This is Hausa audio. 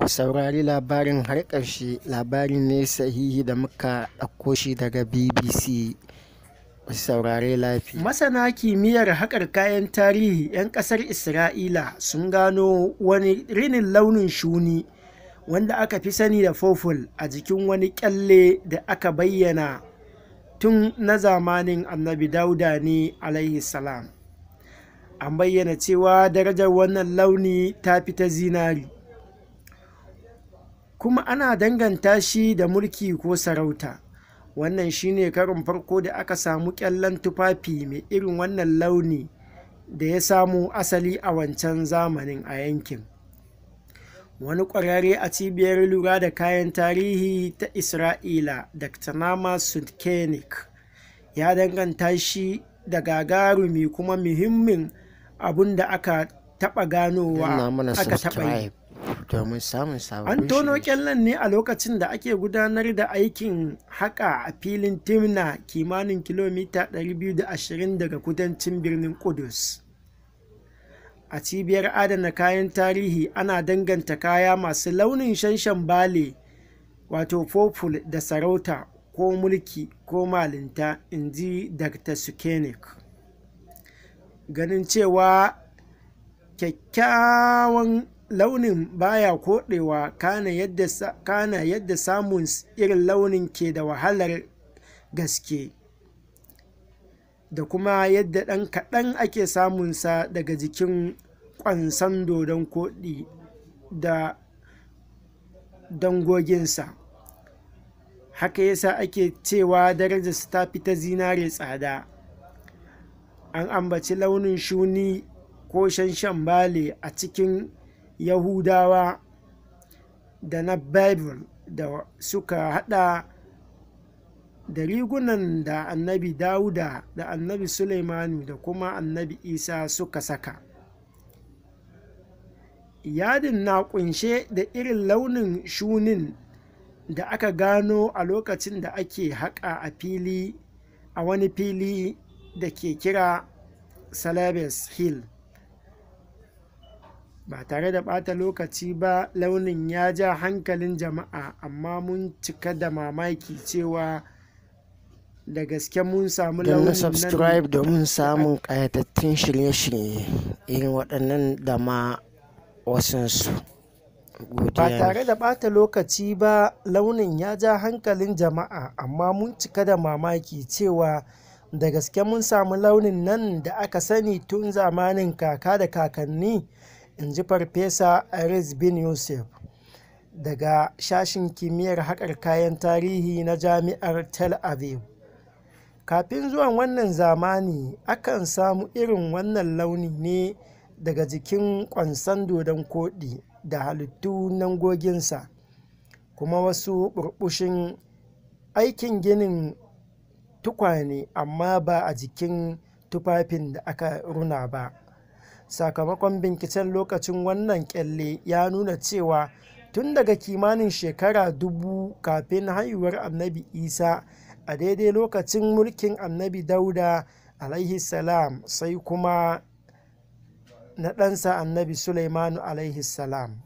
saurari labarin har ƙarshe. Labari ne sahihi da muka ɗauko shi daga BBC. Saurare lafiya. Masana kimiyyar haƙar kayan tarihi 'yan ƙasar Isra'ila sun gano wani rinin launin shuni wanda aka fi sani da purple a jikin wani ƙyalle da aka bayyana tun na zamanin annabi Dauda ne alaihi salam. An bayyana cewa darajar wannan launi ta fi ta zinari, kuma ana danganta shi da mulki ko sarauta. Wannan shine karin farko da aka samu ƙyallen tufafi mai irin wannan launi da ya samo asali a wancan zamanin a yankin. Wani ƙwararre a cibiyar lura da kayan tarihi ta Isra'ila, Dr. Nama Sudkenik, ya danganta shi da gagarumi kuma muhimmin abun da aka taɓa ganowa aka taɓa yi. An tono ƙyallen ne a lokacin da ake gudanar da aikin haƙa a filin Timna, kimanin kilomita 220 daga kudancin birnin Kudus. A cibiyar adana kayan tarihi ana danganta kaya masu launin shanshan bale wato purple da sarauta ko mulki ko malinta, in ji Dr. Sukenik. Ganin cewa kyakkyawan launin baya koɗewa, kana yadda samun irin launin ke da wahalar gaske, da kuma yadda ɗan kaɗan ake samunsa daga jikin ƙwansan dodon koɗi da dangoginsa. Haka yasa ake cewa darajarsa ta fi ta zinare tsada. An ambaci launin shuni ko shanshan bale a cikin Yahudawa da na Bible da suka hada da rigunan da annabi Dawuda da annabi Suleimanu da kuma annabi Isa suka saka. Yadin na kunshe da irin launin shunin da aka gano a lokacin da ake haƙa a wani fili da ke kira Celebes Hill. Ba tare da ɓata lokaci ba, launin ya ja hankalin jama'a, amma mun cika da mamaki cewa da gaske mun samu launin nan. Subscribe domin samun ƙayatattun shirye-shirye irin waɗannan da ma wasansu. Ba tare da ɓata lokaci ba, launin ya ja hankalin jama'a, amma mun cika da mamaki cewa da gaske mun samu launin nan da aka sani tun zamanin kaka da kakanni, in ji Farfesa Aris bin Yusuf daga sashen kimiyyar haƙar kayan tarihi na Jami'ar Tel Aviv. Kafin zuwan wannan zamani, akan samu irin wannan launi ne daga jikin ƙwansan dodon koɗi da halittu nangoginsa, kuma wasu burbushin aikin ginin tukwane, amma ba a jikin tufafin da aka runa ba. Sakamakon binciken lokacin wannan kyalle ya nuna cewa tun daga kimanin shekara 1000 kafin haihuwar annabi Isa, a daidai lokacin mulkin annabi Dauda alaihi salam, sai kuma na ɗansa annabi Suleimanu alaihi salam.